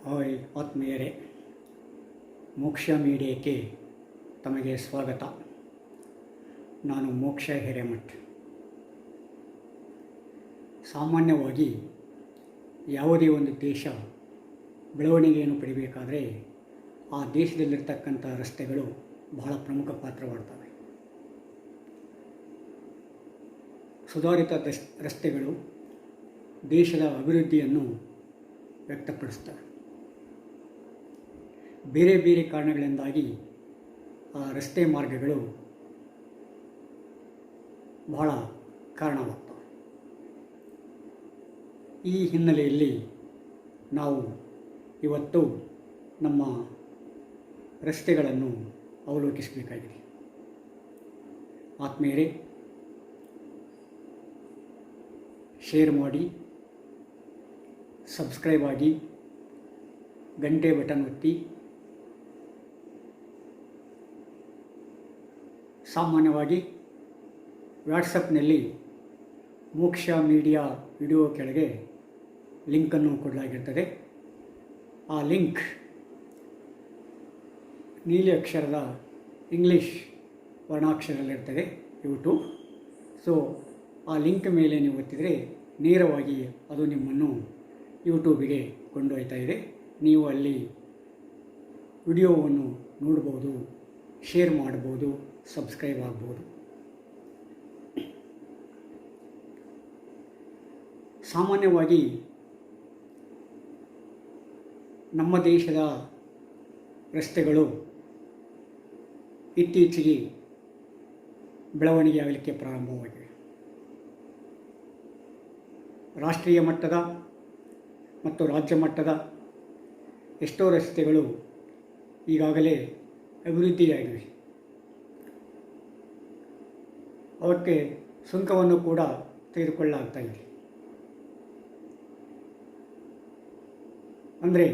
Hi ಆತ್ಮೀಯರೇ, ಮೋಕ್ಷ ಮೀಡಿಯಾಕ್ಕೆ ತಮಗೆ ಸ್ವಾಗತ. ನಾನು ಮೋಕ್ಷ ಹಿರೇಮಠ್. ಸಾಮಾನ್ಯವಾಗಿ ಯಾವುದೇ ಒಂದು ದೇಶ ಬೆಳವಣಿಗೆಯನ್ನು ಪಡಿಬೇಕಾದರೆ ಆ ದೇಶದಲ್ಲಿರ್ತಕ್ಕಂಥ ರಸ್ತೆಗಳು ಬಹಳ ಪ್ರಮುಖ ಪಾತ್ರವಾಡ್ತವೆ. ಸುಧಾರಿತ ರಸ್ತೆಗಳು ದೇಶದ ಅಭಿವೃದ್ಧಿಯನ್ನು ವ್ಯಕ್ತಪಡಿಸ್ತವೆ. ಬೇರೆ ಬೇರೆ ಕಾರಣಗಳಿಂದಾಗಿ ಆ ರಸ್ತೆ ಮಾರ್ಗಗಳು ಬಹಳ ಕಾರಣವಾಗ್ತವೆ. ಈ ಹಿನ್ನೆಲೆಯಲ್ಲಿ ನಾವು ಇವತ್ತು ನಮ್ಮ ರಸ್ತೆಗಳನ್ನು ಅವಲೋಕಿಸಬೇಕಾಗಿದೆ. ಆತ್ಮೀಯರೇ, ಶೇರ್ ಮಾಡಿ, ಸಬ್ಸ್ಕ್ರೈಬ್ ಆಗಿ, ಗಂಟೆ ಬಟನ್ ಒತ್ತಿ. ಸಾಮಾನ್ಯವಾಗಿ ವಾಟ್ಸಪ್ನಲ್ಲಿ ಮೋಕ್ಷ ಮೀಡಿಯಾ ವಿಡಿಯೋ ಕೆಳಗೆ ಲಿಂಕನ್ನು ಕೊಡಲಾಗಿರ್ತದೆ. ಆ ಲಿಂಕ್ ನೀಲಿ ಅಕ್ಷರದ ಇಂಗ್ಲೀಷ್ ವರ್ಣಾಕ್ಷರದಲ್ಲಿರ್ತದೆ, ಯೂಟ್ಯೂಬ್. ಸೊ ಆ ಲಿಂಕ್ ಮೇಲೆ ನೀವು ಒತ್ತಿದರೆ ನೇರವಾಗಿ ಅದು ನಿಮ್ಮನ್ನು ಯೂಟ್ಯೂಬಿಗೆ ಕೊಂಡೊಯ್ತಾ ಇದೆ. ನೀವು ಅಲ್ಲಿ ವಿಡಿಯೋವನ್ನು ನೋಡ್ಬೋದು, ಶೇರ್ ಮಾಡ್ಬೋದು, ಸಬ್ಸ್ಕ್ರೈಬ್ ಆಗ್ಬೋದು. ಸಾಮಾನ್ಯವಾಗಿ ನಮ್ಮ ದೇಶದ ರಸ್ತೆಗಳು ಇತ್ತೀಚೆಗೆ ಬೆಳವಣಿಗೆ ಆಗಲಿಕ್ಕೆ ಪ್ರಾರಂಭವಾಗಿವೆ. ರಾಷ್ಟ್ರೀಯ ಮಟ್ಟದ ಮತ್ತು ರಾಜ್ಯ ಮಟ್ಟದ ಎಷ್ಟೋ ರಸ್ತೆಗಳು ಈಗಾಗಲೇ ಅಭಿವೃದ್ಧಿಯಾಗಿವೆ. ಅವಕ್ಕೆ ಸುಂಕವನ್ನು ಕೂಡ ತೆಗೆದುಕೊಳ್ಳಲಾಗ್ತಾ ಇದೆ. ಅಂದರೆ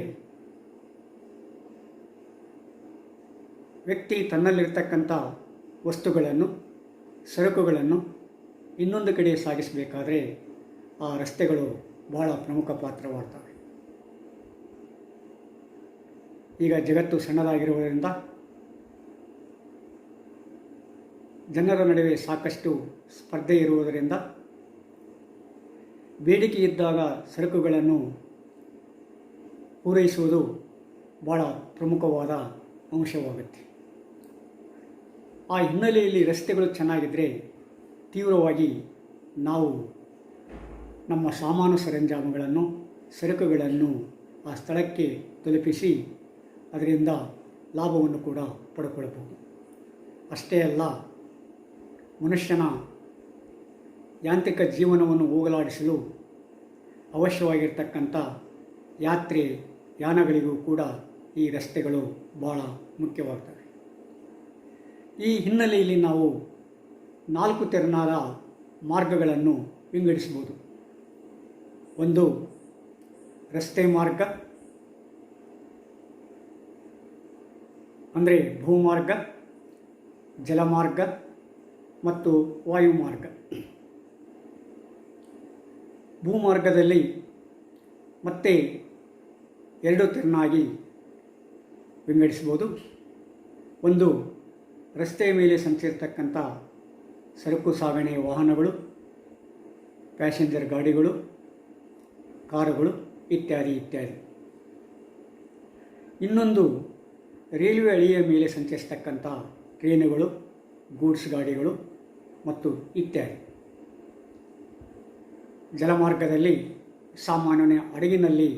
ವ್ಯಕ್ತಿ ತನ್ನಲ್ಲಿರ್ತಕ್ಕಂಥ ವಸ್ತುಗಳನ್ನು, ಸರಕುಗಳನ್ನು ಇನ್ನೊಂದು ಕಡೆ ಸಾಗಿಸಬೇಕಾದ್ರೆ ಆ ರಸ್ತೆಗಳು ಬಹಳ ಪ್ರಮುಖ ಪಾತ್ರವಾಗ್ತವೆ. ಈಗ ಜಗತ್ತು ಸಣ್ಣದಾಗಿರುವುದರಿಂದ ಜನರ ನಡುವೆ ಸಾಕಷ್ಟು ಸ್ಪರ್ಧೆ ಇರುವುದರಿಂದ ಬೇಡಿಕೆ ಇದ್ದಾಗ ಸರಕುಗಳನ್ನು ಪೂರೈಸುವುದು ಬಹಳ ಪ್ರಮುಖವಾದ ಅಂಶವಾಗುತ್ತೆ. ಆ ಹಿನ್ನೆಲೆಯಲ್ಲಿ ರಸ್ತೆಗಳು ಚೆನ್ನಾಗಿದ್ದರೆ ತೀವ್ರವಾಗಿ ನಾವು ನಮ್ಮ ಸಾಮಾನು ಸರಂಜಾಮುಗಳನ್ನು, ಸರಕುಗಳನ್ನು ಆ ಸ್ಥಳಕ್ಕೆ ತಲುಪಿಸಿ ಅದರಿಂದ ಲಾಭವನ್ನು ಕೂಡ ಪಡ್ಕೊಳ್ಬೋದು. ಅಷ್ಟೇ ಅಲ್ಲ, ಮನುಷ್ಯನ ಯಾಂತ್ರಿಕ ಜೀವನವನ್ನು ಹೋಗಲಾಡಿಸಲು ಅವಶ್ಯವಾಗಿರ್ತಕ್ಕಂಥ ಯಾತ್ರೆ ಯಾನಗಳಿಗೂ ಕೂಡ ಈ ರಸ್ತೆಗಳು ಬಹಳ ಮುಖ್ಯವಾಗ್ತವೆ. ಈ ಹಿನ್ನೆಲೆಯಲ್ಲಿ ನಾವು 4 ತೆರನಾದ ಮಾರ್ಗಗಳನ್ನು ವಿಂಗಡಿಸಬಹುದು. ಒಂದು ರಸ್ತೆ ಮಾರ್ಗ, ಅಂದರೆ ಭೂಮಾರ್ಗ, ಜಲಮಾರ್ಗ ಮತ್ತು ವಾಯುಮಾರ್ಗ. ಭೂಮಾರ್ಗದಲ್ಲಿ ಮತ್ತೆ 2 ತೆರನಾಗಿ ವಿಂಗಡಿಸ್ಬೋದು. ಒಂದು ರಸ್ತೆಯ ಮೇಲೆ ಸಂಚರಿಸತಕ್ಕಂಥ ಸರಕು ಸಾಗಣೆ ವಾಹನಗಳು, ಪ್ಯಾಸೆಂಜರ್ ಗಾಡಿಗಳು, ಕಾರುಗಳು ಇತ್ಯಾದಿ. ಇನ್ನೊಂದು ರೈಲ್ವೆ ಹಳಿಯ ಮೇಲೆ ಸಂಚರಿಸತಕ್ಕಂಥ ಟ್ರೈನುಗಳು, ಗೂಡ್ಸ್ ಗಾಡಿಗಳು ಮತ್ತು ಇತ್ಯಾದಿ. ಜಲಮಾರ್ಗದಲ್ಲಿ ಸಾಮಾನ್ಯ ಹಡಗಿನಲ್ಲಿ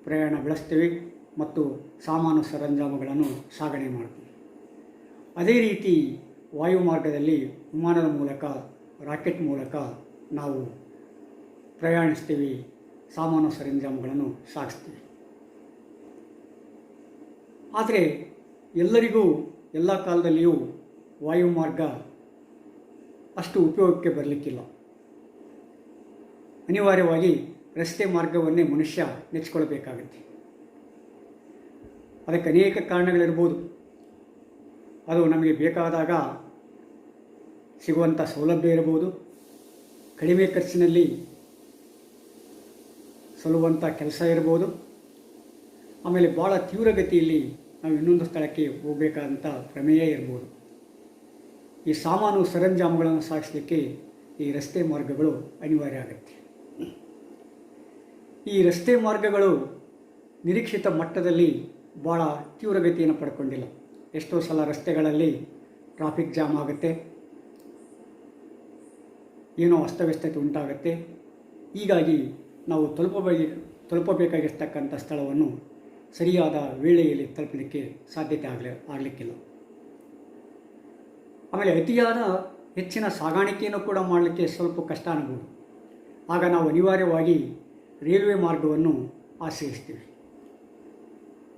ಪ್ರಯಾಣ ಬೆಳೆಸ್ತೇವೆ ಮತ್ತು ಸಾಮಾನು ಸರಂಜಾಮುಗಳನ್ನು ಸಾಗಣೆ ಮಾಡ್ತೀವಿ. ಅದೇ ರೀತಿ ವಾಯುಮಾರ್ಗದಲ್ಲಿ ವಿಮಾನದ ಮೂಲಕ, ರಾಕೆಟ್ ಮೂಲಕ ನಾವು ಪ್ರಯಾಣಿಸ್ತೀವಿ, ಸಾಮಾನು ಸರಂಜಾಮುಗಳನ್ನು ಸಾಗಿಸ್ತೀವಿ. ಆದರೆ ಎಲ್ಲರಿಗೂ ಎಲ್ಲ ಕಾಲದಲ್ಲಿಯೂ ವಾಯುಮಾರ್ಗ ಅಷ್ಟು ಉಪಯೋಗಕ್ಕೆ ಬರಲಿಕ್ಕಿಲ್ಲ. ಅನಿವಾರ್ಯವಾಗಿ ರಸ್ತೆ ಮಾರ್ಗವನ್ನೇ ಮನುಷ್ಯ ನೆಚ್ಚಿಕೊಳ್ಬೇಕಾಗುತ್ತೆ. ಅದಕ್ಕೆ ಅನೇಕ ಕಾರಣಗಳಿರ್ಬೋದು. ಅದು ನಮಗೆ ಬೇಕಾದಾಗ ಸಿಗುವಂಥ ಸೌಲಭ್ಯ ಇರ್ಬೋದು, ಕಡಿಮೆ ಖರ್ಚಿನಲ್ಲಿ ಸಲ್ಲುವಂಥ ಕೆಲಸ ಇರ್ಬೋದು, ಆಮೇಲೆ ಭಾಳ ತೀವ್ರಗತಿಯಲ್ಲಿ ನಾವು ಇನ್ನೊಂದು ಸ್ಥಳಕ್ಕೆ ಹೋಗಬೇಕಾದಂಥ ಪ್ರಮೇಯ ಇರ್ಬೋದು. ಈ ಸಾಮಾನು ಸರಂಜಾಮುಗಳನ್ನು ಸಾಗಿಸಲಿಕ್ಕೆ ಈ ರಸ್ತೆ ಮಾರ್ಗಗಳು ಅನಿವಾರ್ಯ ಆಗುತ್ತೆ. ಈ ರಸ್ತೆ ಮಾರ್ಗಗಳು ನಿರೀಕ್ಷಿತ ಮಟ್ಟದಲ್ಲಿ ಭಾಳ ತೀವ್ರಗತಿಯನ್ನು ಪಡ್ಕೊಂಡಿಲ್ಲ. ಎಷ್ಟೋ ಸಲ ರಸ್ತೆಗಳಲ್ಲಿ ಟ್ರಾಫಿಕ್ ಜಾಮ್ ಆಗುತ್ತೆ, ಏನೋ ಅಸ್ತವ್ಯಸ್ತತೆ ಉಂಟಾಗುತ್ತೆ. ಹೀಗಾಗಿ ನಾವು ತಲುಪಬೇಕಾಗಿರ್ತಕ್ಕಂಥ ಸ್ಥಳವನ್ನು ಸರಿಯಾದ ವೇಳೆಯಲ್ಲಿ ತಲುಪಲಿಕ್ಕೆ ಸಾಧ್ಯತೆ ಆಗಲಿಕ್ಕಿಲ್ಲ. ಆಮೇಲೆ ಅತಿಯಾದ ಹೆಚ್ಚಿನ ಸಾಗಾಣಿಕೆಯನ್ನು ಕೂಡ ಮಾಡಲಿಕ್ಕೆ ಸ್ವಲ್ಪ ಕಷ್ಟ ಅನ್ಬೋದು. ಆಗ ನಾವು ಅನಿವಾರ್ಯವಾಗಿ ರೈಲ್ವೆ ಮಾರ್ಗವನ್ನು ಆಶ್ರಯಿಸ್ತೀವಿ.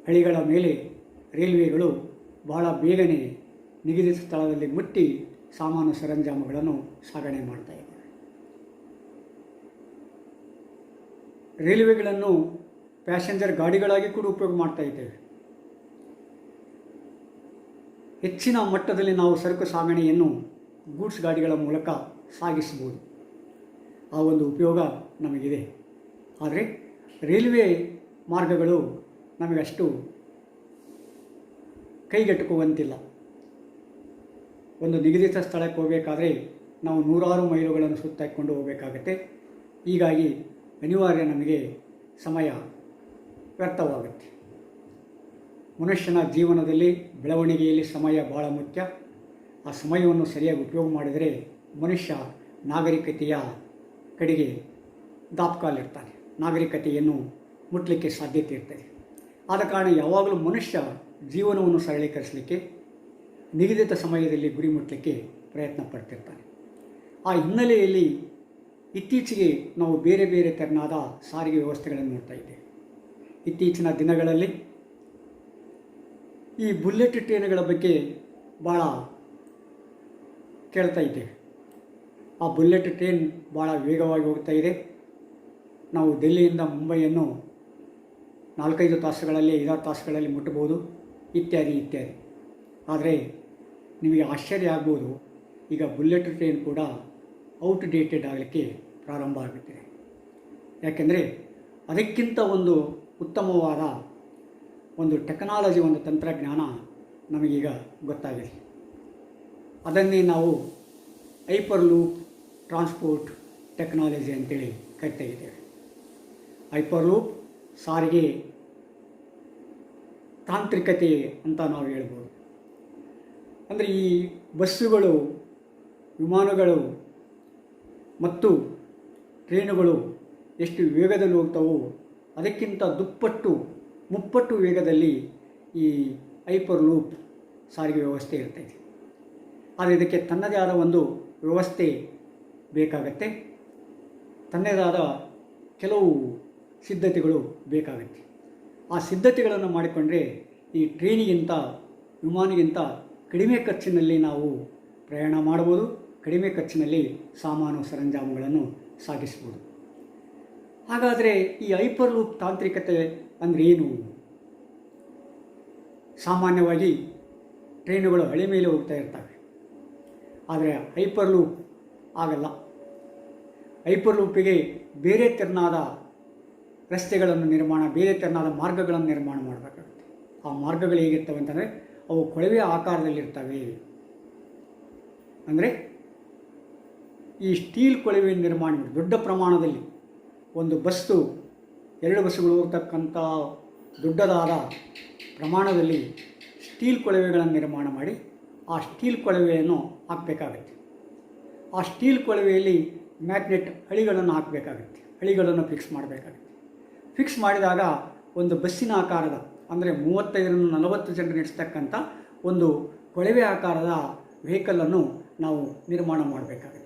ಹಳಿಗಳ ಮೇಲೆ ರೈಲ್ವೆಗಳು ಬಹಳ ಬೇಗನೆ ನಿಗದಿತ ಸ್ಥಳದಲ್ಲಿ ಮುಟ್ಟಿ ಸಾಮಾನು ಸರಂಜಾಮುಗಳನ್ನು ಸಾಗಣೆ ಮಾಡ್ತಾ ಇದ್ದಾರೆ. ರೈಲ್ವೆಗಳನ್ನು ಪ್ಯಾಸೆಂಜರ್ ಗಾಡಿಗಳಾಗಿ ಕೂಡ ಉಪಯೋಗ ಮಾಡ್ತಾ ಇದ್ದೇವೆ. ಹೆಚ್ಚಿನ ಮಟ್ಟದಲ್ಲಿ ನಾವು ಸರಕು ಸಾಗಣೆಯನ್ನು ಗೂಡ್ಸ್ ಗಾಡಿಗಳ ಮೂಲಕ ಸಾಗಿಸಬಹುದು. ಆ ಒಂದು ಉಪಯೋಗ ನಮಗಿದೆ. ಆದರೆ ರೈಲ್ವೆ ಮಾರ್ಗಗಳು ನಮಗಷ್ಟು ಕೈಗೆಟುಕುವಂತಿಲ್ಲ. ಒಂದು ನಿಗದಿತ ಸ್ಥಳಕ್ಕೆ ಹೋಗಬೇಕಾದ್ರೆ ನಾವು 100 ಮೈಲುಗಳನ್ನು ಸುತ್ತಾಕೊಂಡು ಹೋಗಬೇಕಾಗತ್ತೆ. ಹೀಗಾಗಿ ಅನಿವಾರ್ಯ ನಮಗೆ ಸಮಯ ವ್ಯರ್ಥವಾಗುತ್ತೆ. ಮನುಷ್ಯನ ಜೀವನದಲ್ಲಿ ಬೆಳವಣಿಗೆಯಲ್ಲಿ ಸಮಯ ಭಾಳ ಮುಖ್ಯ. ಆ ಸಮಯವನ್ನು ಸರಿಯಾಗಿ ಉಪಯೋಗ ಮಾಡಿದರೆ ಮನುಷ್ಯ ನಾಗರಿಕತೆಯ ಕಡೆಗೆ ದಾಪುಗಾಲಿರ್ತಾನೆ, ನಾಗರಿಕತೆಯನ್ನು ಮುಟ್ಟಲಿಕ್ಕೆ ಸಾಧ್ಯತೆ ಇರ್ತದೆ. ಆದ ಕಾರಣ ಯಾವಾಗಲೂ ಮನುಷ್ಯ ಜೀವನವನ್ನು ಸರಳೀಕರಿಸಲಿಕ್ಕೆ ನಿಗದಿತ ಸಮಯದಲ್ಲಿ ಗುರಿ ಮುಟ್ಟಲಿಕ್ಕೆ ಪ್ರಯತ್ನ ಪಡ್ತಿರ್ತಾನೆ. ಆ ಹಿನ್ನೆಲೆಯಲ್ಲಿ ಇತ್ತೀಚೆಗೆ ನಾವು ಬೇರೆ ಬೇರೆ ತೆರನಾದ ಸಾರಿಗೆ ವ್ಯವಸ್ಥೆಗಳನ್ನು ನೋಡ್ತಾ ಇದ್ದೇವೆ. ಇತ್ತೀಚಿನ ದಿನಗಳಲ್ಲಿ ಈ ಬುಲೆಟ್ ಟ್ರೈನ್ಗಳ ಬಗ್ಗೆ ಭಾಳ ಕೇಳ್ತಾ ಇದ್ದೇವೆ. ಆ ಬುಲೆಟ್ ಟ್ರೈನ್ ಭಾಳ ವೇಗವಾಗಿ ಹೋಗ್ತಾ ಇದೆ. ನಾವು ಡೆಲ್ಲಿಯಿಂದ ಮುಂಬೈಯನ್ನು 4-5 ತಾಸುಗಳಲ್ಲಿ 5-6 ತಾಸುಗಳಲ್ಲಿ ಮುಟ್ಟಬಹುದು, ಇತ್ಯಾದಿ ಇತ್ಯಾದಿ. ಆದರೆ ನಿಮಗೆ ಆಶ್ಚರ್ಯ ಆಗ್ಬೋದು, ಈಗ ಬುಲೆಟ್ ಟ್ರೈನ್ ಕೂಡ ಔಟ್ಡೇಟೆಡ್ ಆಗಲಿಕ್ಕೆ ಪ್ರಾರಂಭ ಆಗುತ್ತಿದೆ. ಯಾಕೆಂದರೆ ಅದಕ್ಕಿಂತ ಒಂದು ಉತ್ತಮವಾದ ಒಂದು ಟೆಕ್ನಾಲಜಿ, ಒಂದು ತಂತ್ರಜ್ಞಾನ ನಮಗೀಗ ಗೊತ್ತಾಗಿದೆ. ಅದನ್ನೇ ನಾವು ಹೈಪರ್ ಲೂಪ್ ಟ್ರಾನ್ಸ್ಪೋರ್ಟ್ ಟೆಕ್ನಾಲಜಿ ಅಂತೇಳಿ ಕರಿತಾ ಇದ್ದೇವೆ. ಹೈಪರ್ ಲೂಪ್ ಸಾರಿಗೆ ತಾಂತ್ರಿಕತೆ ಅಂತ ನಾವು ಹೇಳ್ಬೋದು. ಅಂದರೆ ಈ ಬಸ್ಸುಗಳು, ವಿಮಾನಗಳು ಮತ್ತು ಟ್ರೈನುಗಳು ಎಷ್ಟು ವೇಗದಲ್ಲಿ ಹೋಗ್ತಾವೋ ಅದಕ್ಕಿಂತ ಮುಪ್ಪಟ್ಟು ವೇಗದಲ್ಲಿ ಈ ಹೈಪರ್ ಲೂಪ್ ಸಾರಿಗೆ ವ್ಯವಸ್ಥೆ ಇರ್ತೈತೆ. ಆದರೆ ಇದಕ್ಕೆ ತನ್ನದೇ ಆದ ಒಂದು ವ್ಯವಸ್ಥೆ ಬೇಕಾಗತ್ತೆ, ತನ್ನದೇ ಆದ ಕೆಲವು ಸಿದ್ಧತೆಗಳು ಬೇಕಾಗುತ್ತೆ. ಆ ಸಿದ್ಧತೆಗಳನ್ನು ಮಾಡಿಕೊಂಡ್ರೆ ಈ ಟ್ರೈನಿಗಿಂತ, ವಿಮಾನಿಗಿಂತ ಕಡಿಮೆ ಖರ್ಚಿನಲ್ಲಿ ನಾವು ಪ್ರಯಾಣ ಮಾಡ್ಬೋದು, ಕಡಿಮೆ ಖರ್ಚಿನಲ್ಲಿ ಸಾಮಾನು ಸರಂಜಾಮುಗಳನ್ನು ಸಾಗಿಸ್ಬೋದು. ಹಾಗಾದರೆ ಈ ಹೈಪರ್ ಲೂಪ್ ತಾಂತ್ರಿಕತೆ ಅಂದರೆ ಏನು? ಸಾಮಾನ್ಯವಾಗಿ ಟ್ರೈನುಗಳು ಹಳಿ ಮೇಲೆ ಹೋಗ್ತಾ ಇರ್ತವೆ, ಆದರೆ ಹೈಪರ್ ಲೂಪ್ ಆಗಲ್ಲ. ಹೈಪರ್ ಲೂಪಿಗೆ ಬೇರೆ ತೆರನಾದ ರಸ್ತೆಗಳನ್ನು ಬೇರೆ ತೆರನಾದ ಮಾರ್ಗಗಳನ್ನು ನಿರ್ಮಾಣ ಮಾಡಬೇಕಾಗುತ್ತೆ. ಆ ಮಾರ್ಗಗಳು ಹೇಗಿರ್ತವೆ ಅಂತಂದರೆ ಅವು ಕೊಳವೆ ಆಕಾರದಲ್ಲಿರ್ತವೆ. ಅಂದರೆ ಈ ಸ್ಟೀಲ್ ಕೊಳವೆ ನಿರ್ಮಾಣ ದೊಡ್ಡ ಪ್ರಮಾಣದಲ್ಲಿ, ಒಂದು ಬಸ್ಸು 2 ಬಸ್ಸುಗಳು ಹೋಗ್ತಕ್ಕಂಥ ದೊಡ್ಡದಾದ ಪ್ರಮಾಣದಲ್ಲಿ ಸ್ಟೀಲ್ ಕೊಳವೆಗಳನ್ನು ನಿರ್ಮಾಣ ಮಾಡಿ ಆ ಸ್ಟೀಲ್ ಕೊಳವೆಯನ್ನು ಹಾಕಬೇಕಾಗತ್ತೆ. ಆ ಸ್ಟೀಲ್ ಕೊಳವೆಯಲ್ಲಿ ಮ್ಯಾಗ್ನೆಟ್ ಹಳಿಗಳನ್ನು ಹಾಕಬೇಕಾಗತ್ತೆ, ಹಳಿಗಳನ್ನು ಫಿಕ್ಸ್ ಮಾಡಬೇಕಾಗುತ್ತೆ. ಫಿಕ್ಸ್ ಮಾಡಿದಾಗ ಒಂದು ಬಸ್ಸಿನ ಆಕಾರದ, ಅಂದರೆ 35-40 ಜನರು ನಡೆಸ್ತಕ್ಕಂಥ ಒಂದು ಕೊಳವೆ ಆಕಾರದ ವೆಹಿಕಲನ್ನು ನಾವು ನಿರ್ಮಾಣ ಮಾಡಬೇಕಾಗತ್ತೆ.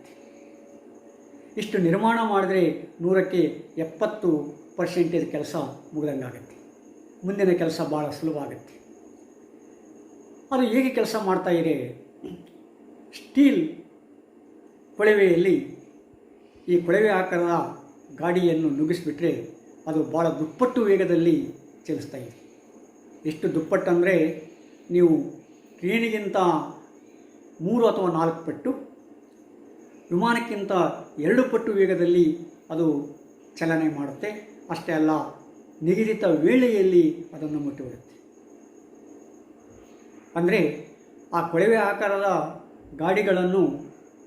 ಇಷ್ಟು ನಿರ್ಮಾಣ ಮಾಡಿದ್ರೆ 100ಕ್ಕೆ 70% ಕೆಲಸ ಮುಗಿದಂಗಾಗತ್ತೆ. ಮುಂದಿನ ಕೆಲಸ ಭಾಳ ಸುಲಭ ಆಗುತ್ತೆ. ಅದು ಹೇಗೆ ಕೆಲಸ ಮಾಡ್ತಾ ಇದೆ? ಸ್ಟೀಲ್ ಕೊಳವೆಯಲ್ಲಿ ಈ ಕೊಳವೆ ಆಕಾರದ ಗಾಡಿಯನ್ನು ನುಗ್ಗಿಸಿಬಿಟ್ರೆ ಅದು ಭಾಳ ದುಪ್ಪಟ್ಟು ವೇಗದಲ್ಲಿ ಚಲಿಸ್ತಾ ಇದೆ. ಎಷ್ಟು ದುಪ್ಪಟ್ಟು ಅಂದರೆ ನೀವು ಟ್ರೈನಿಗಿಂತ 3 ಅಥವಾ 4 ಪಟ್ಟು, ವಿಮಾನಕ್ಕಿಂತ 2 ಪಟ್ಟು ವೇಗದಲ್ಲಿ ಅದು ಚಲನೆ ಮಾಡುತ್ತೆ. ಅಷ್ಟೇ ಅಲ್ಲ, ನಿಗದಿತ ವೇಳೆಯಲ್ಲಿ ಅದನ್ನು ಮುಟ್ಟಿಬಿಡುತ್ತೆ. ಅಂದರೆ ಆ ಕೊಳವೆ ಆಕಾರದ ಗಾಡಿಗಳನ್ನು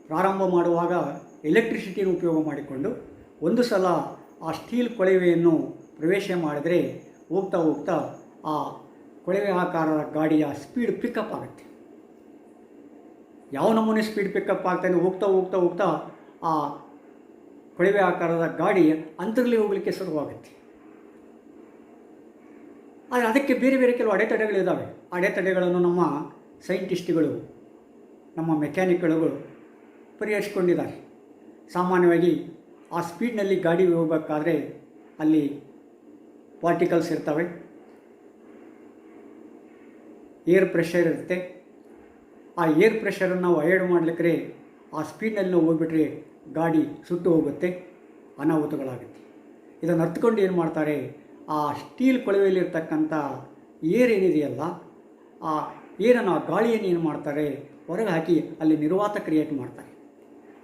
ಪ್ರಾರಂಭ ಮಾಡುವಾಗ ಎಲೆಕ್ಟ್ರಿಸಿಟಿಯನ್ನು ಉಪಯೋಗ ಮಾಡಿಕೊಂಡು ಒಂದು ಸಲ ಆ ಸ್ಟೀಲ್ ಕೊಳವೆಯನ್ನು ಪ್ರವೇಶ ಮಾಡಿದರೆ ಹೋಗ್ತಾ ಹೋಗ್ತಾ ಆ ಕೊಳವೆ ಆಕಾರದ ಗಾಡಿಯ ಸ್ಪೀಡ್ ಪಿಕಪ್ ಆಗುತ್ತೆ. ಯಾವ ನಮೂನೆ ಸ್ಪೀಡ್ ಪಿಕಪ್ ಆಗ್ತಾನೆ ಹೋಗ್ತಾ ಹೋಗ್ತಾ ಹೋಗ್ತಾ ಆ ಕೊಳವೆ ಆಕಾರದ ಗಾಡಿ ಅಂತರಲ್ಲಿ ಹೋಗಲಿಕ್ಕೆ ಶುರುವಾಗುತ್ತೆ. ಆದರೆ ಅದಕ್ಕೆ ಬೇರೆ ಬೇರೆ ಕೆಲವು ಅಡೆತಡೆಗಳಿದ್ದಾವೆ. ಅಡೆತಡೆಗಳನ್ನು ನಮ್ಮ ಸೈಂಟಿಸ್ಟ್ಗಳು, ನಮ್ಮ ಮೆಕ್ಯಾನಿಕ್ಗಳು ಪರಿಹರಿಸಿಕೊಂಡಿದ್ದಾರೆ. ಸಾಮಾನ್ಯವಾಗಿ ಆ ಸ್ಪೀಡ್ನಲ್ಲಿ ಗಾಡಿ ಹೋಗಬೇಕಾದ್ರೆ ಅಲ್ಲಿ ಪಾರ್ಟಿಕಲ್ಸ್ ಇರ್ತವೆ, ಏರ್ ಪ್ರೆಷರ್ ಇರುತ್ತೆ. ಆ ಏರ್ ಪ್ರೆಷರನ್ನು ನಾವು ಅವಾಯ್ಡ್ ಮಾಡಲಿಕ್ಕೆ ಆ ಸ್ಪೀಡ್ನಲ್ಲಿ ನಾವು ಹೋಗ್ಬಿಟ್ರೆ ಗಾಡಿ ಸುಟ್ಟು ಹೋಗುತ್ತೆ, ಅನಾಹುತಗಳಾಗುತ್ತೆ. ಇದನ್ನು ಅರ್ಥಕೊಂಡು ಏನು ಮಾಡ್ತಾರೆ, ಆ ಸ್ಟೀಲ್ ಕೊಳವೆಯಲ್ಲಿರ್ತಕ್ಕಂಥ ಏರ್ ಏನಿದೆಯಲ್ಲ, ಆ ಏರನ್ನು, ಆ ಗಾಳಿಯನ್ನು ಏನು ಮಾಡ್ತಾರೆ, ಹೊರಗೆ ಹಾಕಿ ಅಲ್ಲಿ ನಿರ್ವಾತ ಕ್ರಿಯೇಟ್ ಮಾಡ್ತಾರೆ.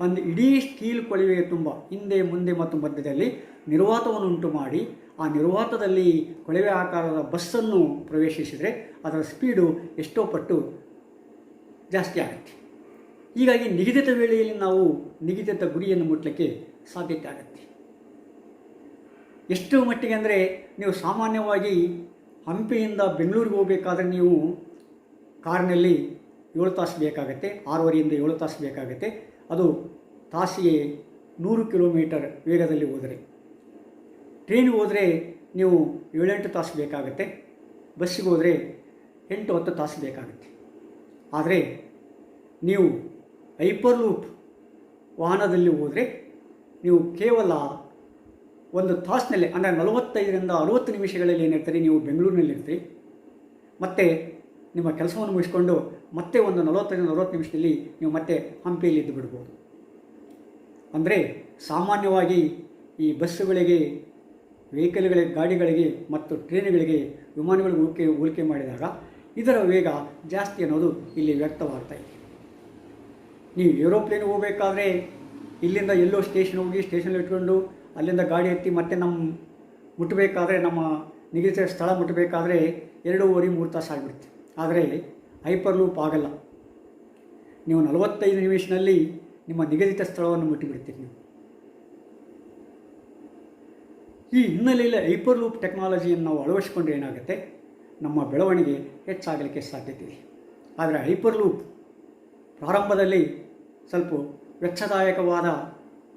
ಒಂದು ಇಡೀ ಸ್ಟೀಲ್ ಕೊಳವೆಯ ತುಂಬ ಹಿಂದೆ ಮುಂದೆ ಮತ್ತು ಮಧ್ಯದಲ್ಲಿ ನಿರ್ವಾತವನ್ನು ಉಂಟು ಮಾಡಿ ಆ ನಿರ್ವಾತದಲ್ಲಿ ಕೊಳವೆ ಆಕಾರದ ಬಸ್ಸನ್ನು ಪ್ರವೇಶಿಸಿದರೆ ಅದರ ಸ್ಪೀಡು ಎಷ್ಟೋ ಪಟ್ಟು ಜಾಸ್ತಿ ಆಗುತ್ತೆ. ಹೀಗಾಗಿ ನಿಗದಿತ ವೇಳೆಯಲ್ಲಿ ನಾವು ನಿಗದಿತ ಗುರಿಯನ್ನು ಮುಟ್ಟಲಿಕ್ಕೆ ಸಾಧ್ಯತೆ ಆಗುತ್ತೆ. ಎಷ್ಟು ಮಟ್ಟಿಗೆ ಅಂದರೆ, ನೀವು ಸಾಮಾನ್ಯವಾಗಿ ಹಂಪಿಯಿಂದ ಬೆಂಗಳೂರಿಗೆ ಹೋಗಬೇಕಾದ್ರೆ ನೀವು ಕಾರಿನಲ್ಲಿ 7 ತಾಸು ಬೇಕಾಗುತ್ತೆ, 6:30ಯಿಂದ 7 ತಾಸು ಬೇಕಾಗುತ್ತೆ. ಅದು ತಾಸಿಗೆ 100 ಕಿಲೋಮೀಟರ್ ವೇಗದಲ್ಲಿ ಹೋದರೆ. ಟ್ರೈನಿಗೆ ಹೋದರೆ ನೀವು 7-8 ತಾಸು ಬೇಕಾಗುತ್ತೆ, ಬಸ್ಸಿಗೆ ಹೋದರೆ 8-10 ತಾಸು ಬೇಕಾಗುತ್ತೆ. ಆದರೆ ನೀವು ಹೈಪರ್ಲೂಪ್ ವಾಹನದಲ್ಲಿ ಹೋದರೆ ನೀವು ಕೇವಲ 1 ತಾಸಿನಲ್ಲಿ, ಅಂದರೆ 45ರಿಂದ 60 ನಿಮಿಷಗಳಲ್ಲಿ ಏನಿರ್ತೀರಿ, ನೀವು ಬೆಂಗಳೂರಿನಲ್ಲಿರ್ತೀರಿ. ಮತ್ತು ನಿಮ್ಮ ಕೆಲಸವನ್ನು ಮುಗಿಸ್ಕೊಂಡು ಮತ್ತೆ ಒಂದು 45-40 ನಿಮಿಷದಲ್ಲಿ ನೀವು ಮತ್ತೆ ಹಂಪಿಯಲ್ಲಿ ಇದ್ದು ಬಿಡ್ಬೋದು. ಅಂದರೆ ಸಾಮಾನ್ಯವಾಗಿ ಈ ಬಸ್ಸುಗಳಿಗೆ, ವೆಹಿಕಲ್ಗಳಿಗೆ, ಗಾಡಿಗಳಿಗೆ ಮತ್ತು ಟ್ರೈನ್ಗಳಿಗೆ, ವಿಮಾನಗಳಿಗೆ ಹೋಲಿಕೆ ಮಾಡಿದಾಗ ಇದರ ವೇಗ ಜಾಸ್ತಿ ಅನ್ನೋದು ಇಲ್ಲಿ ವ್ಯಕ್ತವಾಗ್ತಾ ಇದೆ. ನೀವು ಏರೋಪ್ಲೇನ್ ಹೋಗಬೇಕಾದ್ರೆ ಇಲ್ಲಿಂದ ಎಲ್ಲೋ ಸ್ಟೇಷನ್ ಹೋಗಿ ಸ್ಟೇಷನಲ್ಲಿ ಇಟ್ಕೊಂಡು ಅಲ್ಲಿಂದ ಗಾಡಿ ಎತ್ತಿ ಮತ್ತೆ ಮುಟ್ಟಬೇಕಾದ್ರೆ, ನಮ್ಮ ನಿಗದಿತ ಸ್ಥಳ ಮುಟ್ಟಬೇಕಾದ್ರೆ 2-3 ತಾಸು ಆಗಿಬಿಡುತ್ತೆ. ಆದರೆ ಹೈಪರ್ಲೂಪ್ ಆಗಲ್ಲ. ನೀವು 45 ನಿಮಿಷದಲ್ಲಿ ನಿಮ್ಮ ನಿಗದಿತ ಸ್ಥಳವನ್ನು ಮುಟ್ಟಿಬಿಡ್ತೀರಿ ನೀವು. ಈ ಹಿನ್ನೆಲೆಯಲ್ಲಿ ಹೈಪರ್ಲೂಪ್ ಟೆಕ್ನಾಲಜಿಯನ್ನು ನಾವು ಅಳವಡಿಸಿಕೊಂಡ್ರೆ ಏನಾಗುತ್ತೆ, ನಮ್ಮ ಬೆಳವಣಿಗೆ ಹೆಚ್ಚಾಗಲಿಕ್ಕೆ ಸಾಧ್ಯತೆ ಇದೆ. ಆದರೆ ಹೈಪರ್ಲೂಪ್ ಪ್ರಾರಂಭದಲ್ಲಿ ಸ್ವಲ್ಪ ವೆಚ್ಚದಾಯಕವಾದ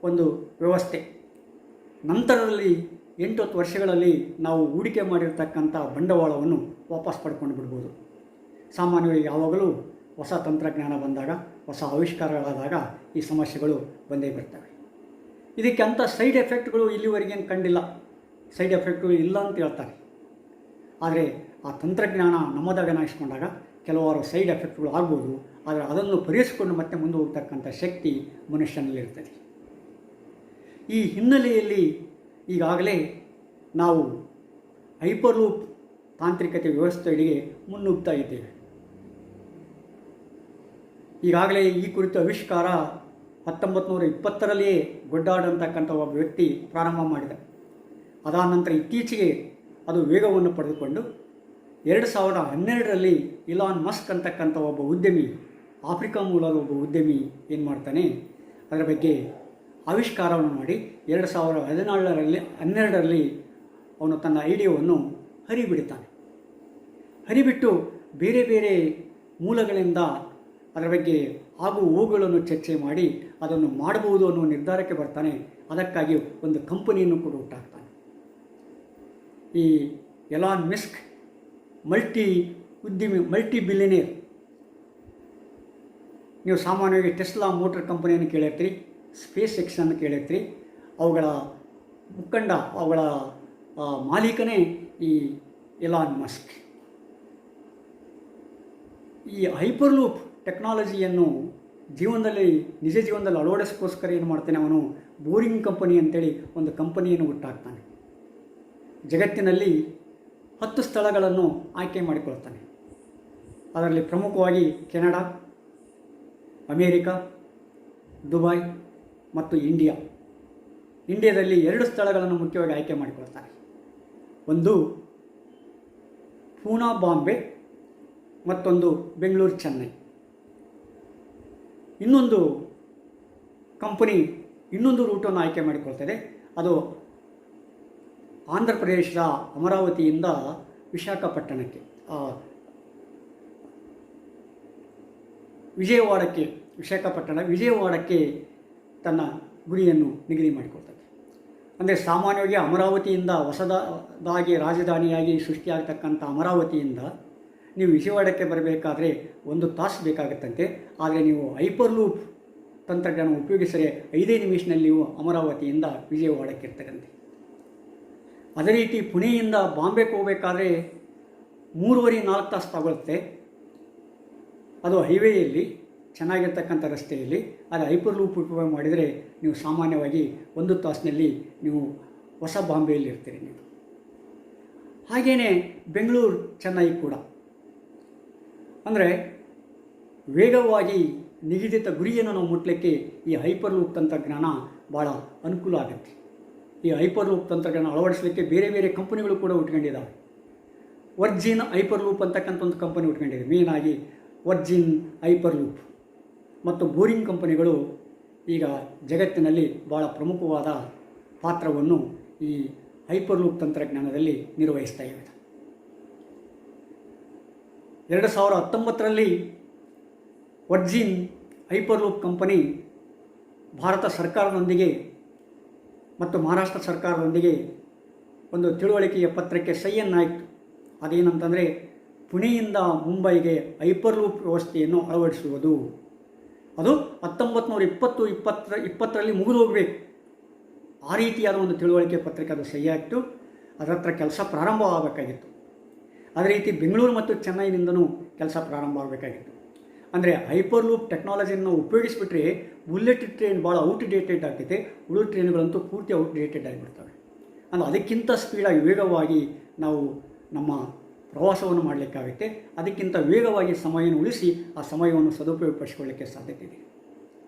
ಒಂದು ವ್ಯವಸ್ಥೆ. ನಂತರದಲ್ಲಿ 8-10 ವರ್ಷಗಳಲ್ಲಿ ನಾವು ಹೂಡಿಕೆ ಮಾಡಿರ್ತಕ್ಕಂಥ ಬಂಡವಾಳವನ್ನು ವಾಪಸ್ ಪಡ್ಕೊಂಡು ಬಿಡ್ಬೋದು. ಸಾಮಾನ್ಯವಾಗಿ ಯಾವಾಗಲೂ ಹೊಸ ತಂತ್ರಜ್ಞಾನ ಬಂದಾಗ, ಹೊಸ ಆವಿಷ್ಕಾರಗಳಾದಾಗ ಈ ಸಮಸ್ಯೆಗಳು ಬಂದೇ ಬರ್ತವೆ. ಇದಕ್ಕೆ ಅಂಥ ಸೈಡ್ ಎಫೆಕ್ಟ್ಗಳು ಇಲ್ಲಿವರೆಗೇನು ಕಂಡಿಲ್ಲ. ಸೈಡ್ ಎಫೆಕ್ಟ್ಗಳು ಇಲ್ಲ ಅಂತ ಹೇಳ್ತಾರೆ. ಆದರೆ ಆ ತಂತ್ರಜ್ಞಾನ ನಮ್ಮದಾಗನಾಗಿಸ್ಕೊಂಡಾಗ ಕೆಲವಾರು ಸೈಡ್ ಎಫೆಕ್ಟ್ಗಳು ಆಗ್ಬೋದು. ಆದರೆ ಅದನ್ನು ಪರಿಹರಿಸಿಕೊಂಡು ಮತ್ತೆ ಮುಂದೆ ಹೋಗ್ತಕ್ಕಂಥ ಶಕ್ತಿ ಮನುಷ್ಯನಲ್ಲಿರ್ತದೆ. ಈ ಹಿನ್ನೆಲೆಯಲ್ಲಿ ಈಗಾಗಲೇ ನಾವು ಹೈಪರ್ಲೂಪ್ ತಾಂತ್ರಿಕತೆ ವ್ಯವಸ್ಥೆಗಳಿಗೆ ಮುನ್ನುಗ್ತಾ ಇದ್ದೇವೆ. ಈಗಾಗಲೇ ಈ ಕುರಿತು ಆವಿಷ್ಕಾರ 1920ರಲ್ಲಿಯೇ ಗೊಡ್ಡಾರ್ಡ್ ಅಂತಕ್ಕಂಥ ಒಬ್ಬ ವ್ಯಕ್ತಿ ಪ್ರಾರಂಭ ಮಾಡಿದ. ಅದಾದ ನಂತರ ಇತ್ತೀಚೆಗೆ ಅದು ವೇಗವನ್ನು ಪಡೆದುಕೊಂಡು 2012ರಲ್ಲಿ ಇಲಾನ್ ಮಸ್ಕ್ ಅಂತಕ್ಕಂಥ ಒಬ್ಬ ಉದ್ಯಮಿ, ಆಫ್ರಿಕಾ ಮೂಲದ ಒಬ್ಬ ಉದ್ಯಮಿ ಏನು ಮಾಡ್ತಾನೆ, ಅದರ ಬಗ್ಗೆ ಆವಿಷ್ಕಾರವನ್ನು ಮಾಡಿ 2012ರಲ್ಲಿ ಅವನು ತನ್ನ ಐಡಿಯಾವನ್ನು ಹರಿಬಿಡ್ತಾನೆ. ಹರಿಬಿಟ್ಟು ಬೇರೆ ಬೇರೆ ಮೂಲಗಳಿಂದ ಅದರ ಬಗ್ಗೆ ಆಗು ಹೋಗುಗಳನ್ನು ಚರ್ಚೆ ಮಾಡಿ ಅದನ್ನು ಮಾಡಬಹುದು ಅನ್ನೋ ನಿರ್ಧಾರಕ್ಕೆ ಬರ್ತಾನೆ. ಅದಕ್ಕಾಗಿ ಒಂದು ಕಂಪನಿಯನ್ನು ಕೂಡ ಹುಟ್ಟಾಕ್ತಾನೆ. ಈ ಎಲಾನ್ ಮಸ್ಕ್ ಮಲ್ಟಿ ಬಿಲಿಯನೇರ್. ನೀವು ಸಾಮಾನ್ಯವಾಗಿ ಟೆಸ್ಲಾ ಮೋಟರ್ ಕಂಪನಿಯನ್ನು ಕೇಳಿರ್ತೀರಿ, ಸ್ಪೇಸ್ ಎಕ್ಸನ್ನು ಕೇಳಿರ್ತೀರಿ. ಅವುಗಳ ಮುಖಂಡ, ಅವುಗಳ ಮಾಲೀಕನೇ ಈ ಎಲಾನ್ ಮಸ್ಕ್. ಈ ಹೈಪರ್ಲೂಪ್ ಟೆಕ್ನಾಲಜಿಯನ್ನು ನಿಜ ಜೀವನದಲ್ಲಿ ಅಳವಡಿಸೋಕ್ಕೋಸ್ಕರ ಏನು ಮಾಡ್ತಾನೆ, ಅವನು ಬೋರಿಂಗ್ ಕಂಪನಿ ಅಂತೇಳಿ ಒಂದು ಕಂಪನಿಯನ್ನು ಹುಟ್ಟಾಕ್ತಾನೆ. ಜಗತ್ತಿನಲ್ಲಿ 10 ಸ್ಥಳಗಳನ್ನು ಆಯ್ಕೆ ಮಾಡಿಕೊಳ್ತಾನೆ. ಅದರಲ್ಲಿ ಪ್ರಮುಖವಾಗಿ ಕೆನಡಾ, ಅಮೇರಿಕಾ, ದುಬೈ ಮತ್ತು ಇಂಡಿಯಾದಲ್ಲಿ 2 ಸ್ಥಳಗಳನ್ನು ಮುಖ್ಯವಾಗಿ ಆಯ್ಕೆ ಮಾಡಿಕೊಳ್ತಾರೆ. ಒಂದು ಪೂನಾ ಬಾಂಬೆ, ಮತ್ತೊಂದು ಬೆಂಗಳೂರು ಚೆನ್ನೈ. ಇನ್ನೊಂದು ಕಂಪನಿ ಇನ್ನೊಂದು ರೂಟನ್ನು ಆಯ್ಕೆ ಮಾಡಿಕೊಳ್ತದೆ. ಅದು ಆಂಧ್ರ ಪ್ರದೇಶದ ಅಮರಾವತಿಯಿಂದ ವಿಶಾಖಪಟ್ಟಣಕ್ಕೆ, ವಿಜಯವಾಡಕ್ಕೆ ತನ್ನ ಗುರಿಯನ್ನು ನಿಗದಿ ಮಾಡಿಕೊಳ್ತದೆ. ಅಂದರೆ ಸಾಮಾನ್ಯವಾಗಿ ಅಮರಾವತಿಯಿಂದ ಹೊಸದಾಗಿ ರಾಜಧಾನಿಯಾಗಿ ಸೃಷ್ಟಿಯಾಗತಕ್ಕಂಥ ಅಮರಾವತಿಯಿಂದ ನೀವು ವಿಜಯವಾಡಕ್ಕೆ ಬರಬೇಕಾದ್ರೆ 1 ತಾಸು ಬೇಕಾಗುತ್ತಂತೆ. ಆದರೆ ನೀವು ಹೈಪರ್ ಲೂಪ್ ತಂತ್ರಜ್ಞಾನ ಉಪಯೋಗಿಸಿದರೆ 5 ನಿಮಿಷದಲ್ಲಿ ನೀವು ಅಮರಾವತಿಯಿಂದ ವಿಜಯವಾಡಕ್ಕೆ ಇರ್ತಕ್ಕಂತೆ. ಅದೇ ರೀತಿ ಪುಣೆಯಿಂದ ಬಾಂಬೆಗೆ ಹೋಗಬೇಕಾದ್ರೆ 3.5-4 ತಾಸು ತಗೊಳುತ್ತೆ. ಅದು ಹೈವೇಯಲ್ಲಿ ಚೆನ್ನಾಗಿರ್ತಕ್ಕಂಥ ರಸ್ತೆಯಲ್ಲಿ. ಅದು ಹೈಪರ್ ಲೂಪ್ ಉಪಯೋಗ ಮಾಡಿದರೆ ನೀವು ಸಾಮಾನ್ಯವಾಗಿ 1 ತಾಸಿನಲ್ಲಿ ನೀವು ಹೊಸ ಬಾಂಬೆಯಲ್ಲಿ ಇರ್ತೀರಿ ನೀವು. ಹಾಗೆಯೇ ಬೆಂಗಳೂರು ಚೆನ್ನೈ ಕೂಡ ಅಂದರೆ ವೇಗವಾಗಿ ನಿಗದಿತ ಗುರಿಯನ್ನು ನಾವು ಮುಟ್ಟಲಿಕ್ಕೆ ಈ ಹೈಪರ್ ಲೂಪ್ ತಂತ್ರಜ್ಞಾನ ಭಾಳ ಅನುಕೂಲ ಆಗುತ್ತೆ. ಈ ಹೈಪರ್ ಲೂಪ್ ತಂತ್ರಜ್ಞಾನ ಅಳವಡಿಸಲಿಕ್ಕೆ ಬೇರೆ ಬೇರೆ ಕಂಪನಿಗಳು ಕೂಡ ಉಟ್ಕೊಂಡಿದ್ದಾವೆ. ವರ್ಜಿನ್ ಹೈಪರ್ ಲೂಪ್ ಅಂತಕ್ಕಂಥ ಒಂದು ಕಂಪನಿ ಉಟ್ಕೊಂಡಿದೆ. ಮೇಯ್ನಾಗಿ ವರ್ಜಿನ್ ಹೈಪರ್ ಲೂಪ್ ಮತ್ತು ಬೋರಿಂಗ್ ಕಂಪನಿಗಳು ಈಗ ಜಗತ್ತಿನಲ್ಲಿ ಭಾಳ ಪ್ರಮುಖವಾದ ಪಾತ್ರವನ್ನು ಈ ಹೈಪರ್ ಲೂಪ್ ತಂತ್ರಜ್ಞಾನದಲ್ಲಿ ನಿರ್ವಹಿಸ್ತಾ ಇವೆ. 2019ರಲ್ಲಿ Virgin hyperloop company Bharat ಸರ್ಕಾರದೊಂದಿಗೆ ಮತ್ತು ಮಹಾರಾಷ್ಟ್ರ ಸರ್ಕಾರದೊಂದಿಗೆ ಒಂದು ತಿಳುವಳಿಕೆಯ ಪತ್ರಕ್ಕೆ ಸಹಿಯನ್ನಾಯಿತು. ಅದೇನಂತಂದರೆ ಪುಣೆಯಿಂದ ಮುಂಬೈಗೆ ಹೈಪರ್ ಲೂಪ್ ವ್ಯವಸ್ಥೆಯನ್ನು ಅಳವಡಿಸುವುದು. ಅದು 1920ರಲ್ಲಿ ಮುಗಿದು ಹೋಗಬೇಕು. ಆ ರೀತಿಯಾದ ಒಂದು ತಿಳುವಳಿಕೆ ಪತ್ರಿಕೆ ಅದು ಸಹಿಯಾಯಿತು. ಅದರ ಹತ್ರ ಕೆಲಸ ಪ್ರಾರಂಭ ಆಗಬೇಕಾಗಿತ್ತು. ಅದೇ ರೀತಿ ಬೆಂಗಳೂರು ಮತ್ತು ಚೆನ್ನೈನಿಂದನೂ ಕೆಲಸ ಪ್ರಾರಂಭ ಆಗಬೇಕಾಗಿತ್ತು. ಅಂದರೆ ಹೈಪರ್ ಲೂಪ್ ಟೆಕ್ನಾಲಜಿಯನ್ನು ಉಪಯೋಗಿಸಿಬಿಟ್ರೆ ಬುಲೆಟ್ ಟ್ರೈನ್ ಭಾಳ ಔಟ್ಡೇಟೆಡ್ ಆಗ್ತೈತೆ. ಉಳಿದ ಟ್ರೈನ್ಗಳಂತೂ ಪೂರ್ತಿ ಔಟ್ಡೇಟೆಡ್ ಆಗಿಬಿಡ್ತವೆ. ಅಂದರೆ ಅದಕ್ಕಿಂತ ಸ್ಪೀಡಾಗಿ ವೇಗವಾಗಿ ನಾವು ನಮ್ಮ ಪ್ರವಾಸವನ್ನು ಮಾಡಲಿಕ್ಕಾಗುತ್ತೆ. ಅದಕ್ಕಿಂತ ವೇಗವಾಗಿ ಸಮಯವನ್ನು ಉಳಿಸಿ ಆ ಸಮಯವನ್ನು ಸದುಪಯೋಗಪಡಿಸಿಕೊಳ್ಳಲಿಕ್ಕೆ ಸಾಧ್ಯತೆ ಇದೆ.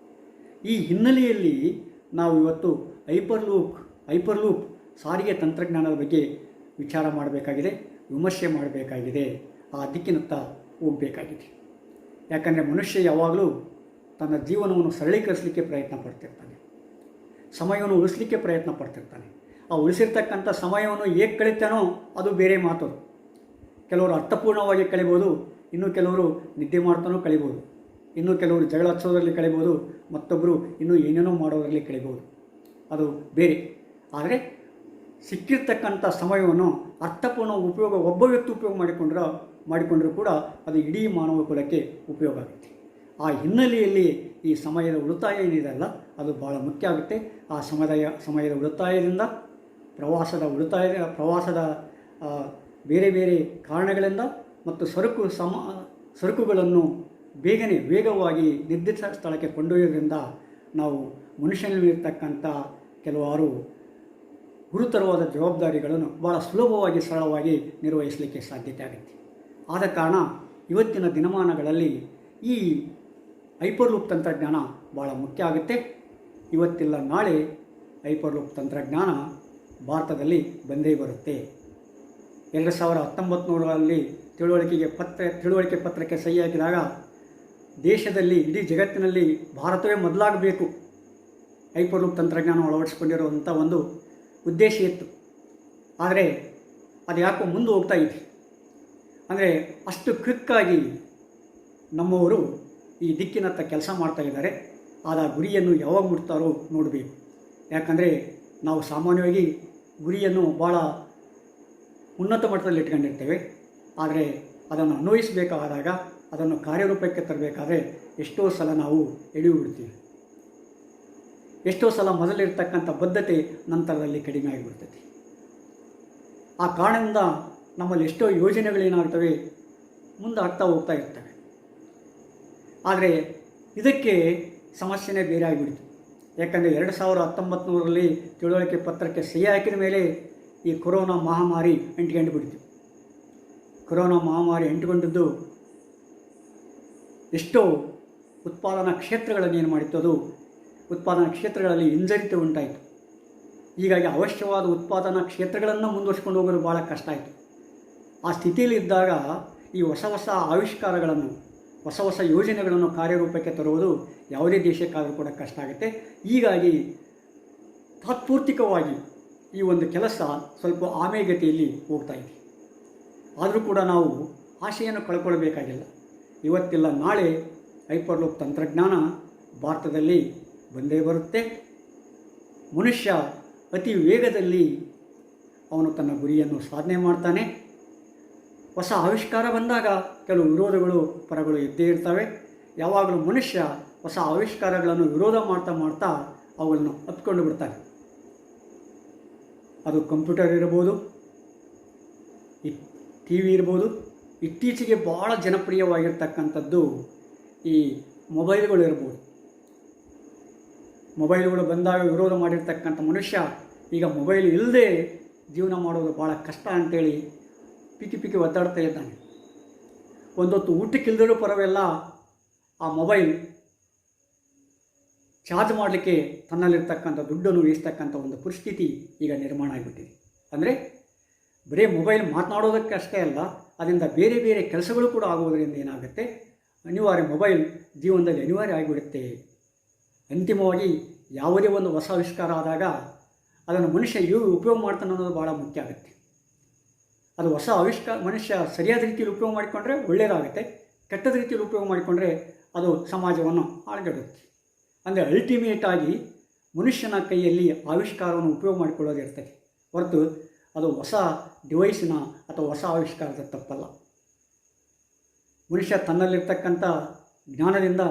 ಈ ಹಿನ್ನೆಲೆಯಲ್ಲಿ ನಾವು ಇವತ್ತು ಹೈಪರ್ ಲೂಪ್ ಸಾರಿಗೆ ತಂತ್ರಜ್ಞಾನದ ಬಗ್ಗೆ ವಿಚಾರ ಮಾಡಬೇಕಾಗಿದೆ, ವಿಮರ್ಶೆ ಮಾಡಬೇಕಾಗಿದೆ, ಆ ದಿಕ್ಕಿನತ್ತ ಹೋಗಬೇಕಾಗಿದೆ. ಯಾಕಂದರೆ ಮನುಷ್ಯ ಯಾವಾಗಲೂ ತನ್ನ ಜೀವನವನ್ನು ಸರಳೀಕರಿಸಲಿಕ್ಕೆ ಪ್ರಯತ್ನ ಪಡ್ತಿರ್ತಾನೆ, ಸಮಯವನ್ನು ಉಳಿಸಲಿಕ್ಕೆ ಪ್ರಯತ್ನ ಪಡ್ತಿರ್ತಾನೆ. ಆ ಉಳಿಸಿರ್ತಕ್ಕಂಥ ಸಮಯವನ್ನು ಹೇಗೆ ಕಳೀತಾನೋ ಅದು ಬೇರೆ ಮಾತು. ಕೆಲವರು ಅರ್ಥಪೂರ್ಣವಾಗಿ ಕಳಿಬೋದು, ಇನ್ನು ಕೆಲವರು ನಿದ್ದೆ ಮಾಡ್ತಾನೋ ಕಳಿಬೋದು, ಇನ್ನು ಕೆಲವರು ಜಗಳ ಹಚ್ಚೋದ್ರಲ್ಲಿ ಕಳಿಬೋದು, ಮತ್ತೊಬ್ಬರು ಇನ್ನೂ ಏನೇನೋ ಮಾಡೋದರಲ್ಲಿ ಕಳಿಬೋದು, ಅದು ಬೇರೆ. ಆದರೆ ಸಿಕ್ಕಿರ್ತಕ್ಕಂಥ ಸಮಯವನ್ನು ಅರ್ಥಪೂರ್ಣ ಉಪಯೋಗ ಒಬ್ಬ ವ್ಯಕ್ತಿ ಉಪಯೋಗ ಮಾಡಿಕೊಂಡ್ರೂ ಕೂಡ ಅದು ಇಡೀ ಮಾನವ ಕುಲಕ್ಕೆ ಉಪಯೋಗ ಆಗುತ್ತೆ. ಆ ಹಿನ್ನೆಲೆಯಲ್ಲಿ ಈ ಸಮಯದ ಉಳಿತಾಯ ಏನಿದೆಯಲ್ಲ ಅದು ಭಾಳ ಮುಖ್ಯ ಆಗುತ್ತೆ. ಆ ಸಮಯದ ಉಳಿತಾಯದಿಂದ ಪ್ರವಾಸದ ಬೇರೆ ಬೇರೆ ಕಾರಣಗಳಿಂದ ಮತ್ತು ಸರಕುಗಳನ್ನು ವೇಗವಾಗಿ ನಿರ್ದಿಷ್ಟ ಸ್ಥಳಕ್ಕೆ ಕೊಂಡೊಯ್ಯೋದ್ರಿಂದ ನಾವು ಮನುಷ್ಯನಲ್ಲಿರ್ತಕ್ಕಂಥ ಕೆಲವಾರು ಗುರುತರವಾದ ಜವಾಬ್ದಾರಿಗಳನ್ನು ಭಾಳ ಸುಲಭವಾಗಿ ಸರಳವಾಗಿ ನಿರ್ವಹಿಸಲಿಕ್ಕೆ ಸಾಧ್ಯತೆ ಆಗುತ್ತೆ. ಆದ ಕಾರಣ ಇವತ್ತಿನ ದಿನಮಾನಗಳಲ್ಲಿ ಈ ಹೈಪರ್ ಲೂಪ್ ತಂತ್ರಜ್ಞಾನ ಭಾಳ ಮುಖ್ಯ ಆಗುತ್ತೆ. ಇವತ್ತಿಲ್ಲ ನಾಳೆ ಹೈಪರ್ ಲೂಪ್ ತಂತ್ರಜ್ಞಾನ ಭಾರತದಲ್ಲಿ ಬಂದೇ ಬರುತ್ತೆ. 2019ರಲ್ಲಿ ತಿಳುವಳಿಕೆ ಪತ್ರಕ್ಕೆ ಸಹಿ ಹಾಕಿದಾಗ ದೇಶದಲ್ಲಿ ಇಡೀ ಜಗತ್ತಿನಲ್ಲಿ ಭಾರತವೇ ಮೊದಲಾಗಬೇಕು ಹೈಪರ್ ಲೂಪ್ ತಂತ್ರಜ್ಞಾನ ಅಳವಡಿಸಿಕೊಂಡಿರುವಂಥ ಒಂದು ಉದ್ದೇಶ ಇತ್ತು. ಆದರೆ ಅದು ಯಾಕೋ ಮುಂದೆ ಹೋಗ್ತಾ ಇದೆ. ಅಂದರೆ ಅಷ್ಟು ಕ್ವಿಕ್ಕಾಗಿ ನಮ್ಮವರು ಈ ದಿಕ್ಕಿನತ್ತ ಕೆಲಸ ಮಾಡ್ತಾಯಿದ್ದಾರೆ. ಆದ ಗುರಿಯನ್ನು ಯಾವಾಗ ಮುಟ್ತಾರೋ ನೋಡಬೇಕು. ಯಾಕಂದರೆ ನಾವು ಸಾಮಾನ್ಯವಾಗಿ ಗುರಿಯನ್ನು ಭಾಳ ಉನ್ನತ ಮಟ್ಟದಲ್ಲಿ ಇಟ್ಕೊಂಡಿರ್ತೇವೆ. ಆದರೆ ಅದನ್ನು ಅನ್ವಯಿಸಬೇಕಾದಾಗ, ಅದನ್ನು ಕಾರ್ಯರೂಪಕ್ಕೆ ತರಬೇಕಾದ್ರೆ ಎಷ್ಟೋ ಸಲ ನಾವು ಎಳೆಯುಬಿಡ್ತೀವಿ. ಎಷ್ಟೋ ಸಲ ಮೊದಲಿರ್ತಕ್ಕಂಥ ಬದ್ಧತೆ ನಂತರದಲ್ಲಿ ಕಡಿಮೆ ಆಗಿಬಿಡ್ತೈತಿ. ಆ ಕಾರಣದಿಂದ ನಮ್ಮಲ್ಲಿ ಎಷ್ಟೋ ಯೋಜನೆಗಳೇನಾಗ್ತವೆ ಮುಂದೆ ಆಗ್ತಾ ಹೋಗ್ತಾ ಇರ್ತವೆ. ಆದರೆ ಇದಕ್ಕೆ ಸಮಸ್ಯೆನೇ ಬೇರೆ ಆಗಿಬಿಡ್ತು. ಯಾಕಂದರೆ 2019ರಲ್ಲಿ ತಿಳುವಳಿಕೆ ಪತ್ರಕ್ಕೆ ಸಹಿ ಹಾಕಿದ ಮೇಲೆ ಈ ಕೊರೋನಾ ಮಹಾಮಾರಿ ಅಂಟಿಕೊಂಡು ಬಿಡ್ತು. ಕೊರೋನಾ ಮಹಾಮಾರಿ ಅಂಟಿಕೊಂಡಿದ್ದು ಎಷ್ಟೋ ಉತ್ಪಾದನಾ ಕ್ಷೇತ್ರಗಳನ್ನು ಏನು ಮಾಡಿತ್ತು, ಅದು ಉತ್ಪಾದನಾ ಕ್ಷೇತ್ರಗಳಲ್ಲಿ ಹಿಂಜರಿತ ಉಂಟಾಯಿತು. ಹೀಗಾಗಿ ಅವಶ್ಯವಾದ ಉತ್ಪಾದನಾ ಕ್ಷೇತ್ರಗಳನ್ನು ಮುಂದುವರ್ಸ್ಕೊಂಡು ಹೋಗೋದು ಭಾಳ ಕಷ್ಟ ಆಯಿತು. ಆ ಸ್ಥಿತಿಯಲ್ಲಿದ್ದಾಗ ಈ ಹೊಸ ಹೊಸ ಆವಿಷ್ಕಾರಗಳನ್ನು, ಹೊಸ ಹೊಸ ಯೋಜನೆಗಳನ್ನು ಕಾರ್ಯರೂಪಕ್ಕೆ ತರುವುದು ಯಾವುದೇ ದೇಶಕ್ಕಾದರೂ ಕೂಡ ಕಷ್ಟ ಆಗುತ್ತೆ. ಹೀಗಾಗಿ ತಾತ್ಪೂರ್ತಿಕವಾಗಿ ಈ ಒಂದು ಕೆಲಸ ಸ್ವಲ್ಪ ಆಮೆಗತಿಯಲ್ಲಿ ಹೋಗ್ತಾ ಇದೆ. ಆದರೂ ಕೂಡ ನಾವು ಆಶೆಯನ್ನು ಕಳ್ಕೊಳ್ಬೇಕಾಗಿಲ್ಲ. ಇವತ್ತಿಲ್ಲ ನಾಳೆ ಹೈಪರ್ಲೂಪ್ ತಂತ್ರಜ್ಞಾನ ಭಾರತದಲ್ಲಿ ಬಂದೇ ಬರುತ್ತೆ. ಮನುಷ್ಯ ಅತಿ ವೇಗದಲ್ಲಿ ಅವನು ತನ್ನ ಗುರಿಯನ್ನು ಸಾಧನೆ ಮಾಡ್ತಾನೆ. ಹೊಸ ಆವಿಷ್ಕಾರ ಬಂದಾಗ ಕೆಲವು ವಿರೋಧಗಳು ಪರಗಳು ಇದ್ದೇ ಇರ್ತವೆ. ಯಾವಾಗಲೂ ಮನುಷ್ಯ ಹೊಸ ಆವಿಷ್ಕಾರಗಳನ್ನು ವಿರೋಧ ಮಾಡ್ತಾ ಮಾಡ್ತಾ ಅವುಗಳನ್ನು ಹತ್ಕೊಂಡು ಬಿಡ್ತಾನೆ. ಅದು ಕಂಪ್ಯೂಟರ್ ಇರ್ಬೋದು, ಟಿ ವಿ ಇರ್ಬೋದು. ಇತ್ತೀಚೆಗೆ ಭಾಳ ಜನಪ್ರಿಯವಾಗಿರ್ತಕ್ಕಂಥದ್ದು ಈ ಮೊಬೈಲ್ಗಳು ಇರ್ಬೋದು. ಮೊಬೈಲ್ಗಳು ಬಂದಾಗ ವಿರೋಧ ಮಾಡಿರ್ತಕ್ಕಂಥ ಮನುಷ್ಯ ಈಗ ಮೊಬೈಲ್ ಇಲ್ಲದೆ ಜೀವನ ಮಾಡೋದು ಭಾಳ ಕಷ್ಟ ಅಂಥೇಳಿ ಪಿಕ್ಕಿ ಒದ್ದಾಡ್ತಾ ಇದ್ದಾನೆ. ಒಂದೊತ್ತು ಊಟಕ್ಕಿಲ್ದರೂ ಪರವೆಲ್ಲ ಆ ಮೊಬೈಲ್ ಚಾರ್ಜ್ ಮಾಡಲಿಕ್ಕೆ ತನ್ನಲ್ಲಿರ್ತಕ್ಕಂಥ ದುಡ್ಡನ್ನು ವಹಿಸ್ತಕ್ಕಂಥ ಒಂದು ಪರಿಸ್ಥಿತಿ ಈಗ ನಿರ್ಮಾಣ ಆಗಿಬಿಟ್ಟಿದೆ. ಅಂದರೆ ಬರೀ ಮೊಬೈಲ್ ಮಾತನಾಡೋದಕ್ಕೆ ಅಷ್ಟೇ ಅಲ್ಲ, ಅದರಿಂದ ಬೇರೆ ಬೇರೆ ಕೆಲಸಗಳು ಕೂಡ ಆಗುವುದರಿಂದ ಏನಾಗುತ್ತೆ, ಅನಿವಾರ್ಯ ಮೊಬೈಲ್ ಜೀವನದಲ್ಲಿ ಅನಿವಾರ್ಯ ಆಗಿಬಿಡುತ್ತೆ. ಅಂತಿಮವಾಗಿ ಯಾವುದೇ ಒಂದು ಹೊಸ ಆವಿಷ್ಕಾರ ಆದಾಗ ಅದನ್ನು ಮನುಷ್ಯ ಉಪಯೋಗ ಮಾಡ್ತಾನೆ ಅನ್ನೋದು ಭಾಳ ಮುಖ್ಯ ಆಗುತ್ತೆ. ಅದು ಹೊಸ ಆವಿಷ್ಕಾರ ಮನುಷ್ಯ ಸರಿಯಾದ ರೀತಿಯಲ್ಲಿ ಉಪಯೋಗ ಮಾಡಿಕೊಂಡ್ರೆ ಒಳ್ಳೆಯದಾಗುತ್ತೆ, ಕೆಟ್ಟದ ರೀತಿಯಲ್ಲಿ ಉಪಯೋಗ ಮಾಡಿಕೊಂಡ್ರೆ ಅದು ಸಮಾಜವನ್ನು ಹಾಳುಗೆಡುತ್ತೆ. ಅಂದರೆ ಅಲ್ಟಿಮೇಟಾಗಿ ಮನುಷ್ಯನ ಕೈಯಲ್ಲಿ ಆವಿಷ್ಕಾರವನ್ನು ಉಪಯೋಗ ಮಾಡಿಕೊಳ್ಳೋದು ಇರ್ತದೆ ಹೊರತು ಅದು ಹೊಸ ಡಿವೈಸಿನ ಅಥವಾ ಹೊಸ ಆವಿಷ್ಕಾರದ ತಪ್ಪಲ್ಲ. ಮನುಷ್ಯ ತನ್ನಲ್ಲಿರ್ತಕ್ಕಂಥ ಜ್ಞಾನದಿಂದ,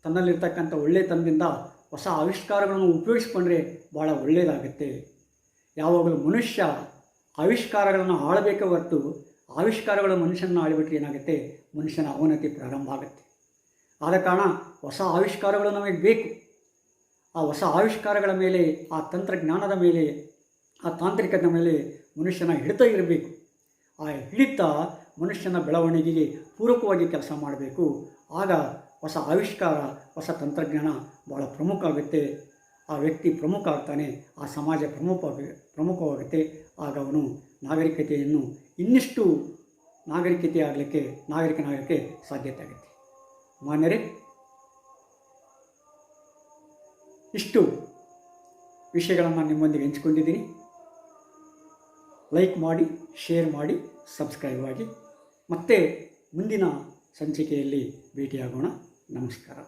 ತನ್ನಲ್ಲಿರ್ತಕ್ಕಂಥ ಒಳ್ಳೆತನದಿಂದ ಹೊಸ ಆವಿಷ್ಕಾರಗಳನ್ನು ಉಪಯೋಗಿಸಿಕೊಂಡ್ರೆ ಭಾಳ ಒಳ್ಳೆಯದಾಗುತ್ತೆ. ಯಾವಾಗಲೂ ಮನುಷ್ಯ ಆವಿಷ್ಕಾರಗಳನ್ನು ಆಳಬೇಕೇ ಹೊರತು ಆವಿಷ್ಕಾರಗಳು ಮನುಷ್ಯನ ಆಳಿಬಿಟ್ರೆ ಏನಾಗುತ್ತೆ, ಮನುಷ್ಯನ ಅವನತಿ ಪ್ರಾರಂಭ ಆಗುತ್ತೆ. ಆದ ಕಾರಣ ಹೊಸ ಆವಿಷ್ಕಾರಗಳು ನಮಗೆ ಬೇಕು. ಆ ಹೊಸ ಆವಿಷ್ಕಾರಗಳ ಮೇಲೆ, ಆ ತಂತ್ರಜ್ಞಾನದ ಮೇಲೆ, ಆ ತಾಂತ್ರಿಕತೆ ಮೇಲೆ ಮನುಷ್ಯನ ಹಿಡಿತ ಇರಬೇಕು. ಆ ಹಿಡಿತ ಮನುಷ್ಯನ ಬೆಳವಣಿಗೆಗೆ ಪೂರಕವಾಗಿ ಕೆಲಸ ಮಾಡಬೇಕು. ಆಗ ಹೊಸ ಆವಿಷ್ಕಾರ, ಹೊಸ ತಂತ್ರಜ್ಞಾನ ಭಾಳ ಪ್ರಮುಖ ಆಗುತ್ತೆ. ಆ ವ್ಯಕ್ತಿ ಪ್ರಮುಖ ಆಗ್ತಾನೆ, ಆ ಸಮಾಜ ಪ್ರಮುಖವಾಗುತ್ತೆ. ಆಗ ಅವನು ನಾಗರಿಕತೆಯನ್ನು ಇನ್ನಿಷ್ಟು ನಾಗರಿಕನಾಗಲಿಕ್ಕೆ ಸಾಧ್ಯತೆ ಆಗುತ್ತೆ. ಮಾನ್ಯರೇ, ಇಷ್ಟು ವಿಷಯಗಳನ್ನು ನಿಮ್ಮೊಂದಿಗೆ ಹಂಚಿಕೊಂಡಿದ್ದೀನಿ. ಲೈಕ್ ಮಾಡಿ, ಶೇರ್ ಮಾಡಿ, ಸಬ್ಸ್ಕ್ರೈಬ್ ಆಗಿ. ಮತ್ತೆ ಮುಂದಿನ ಸಂಚಿಕೆಯಲ್ಲಿ ಭೇಟಿಯಾಗೋಣ. ನಮಸ್ಕಾರ.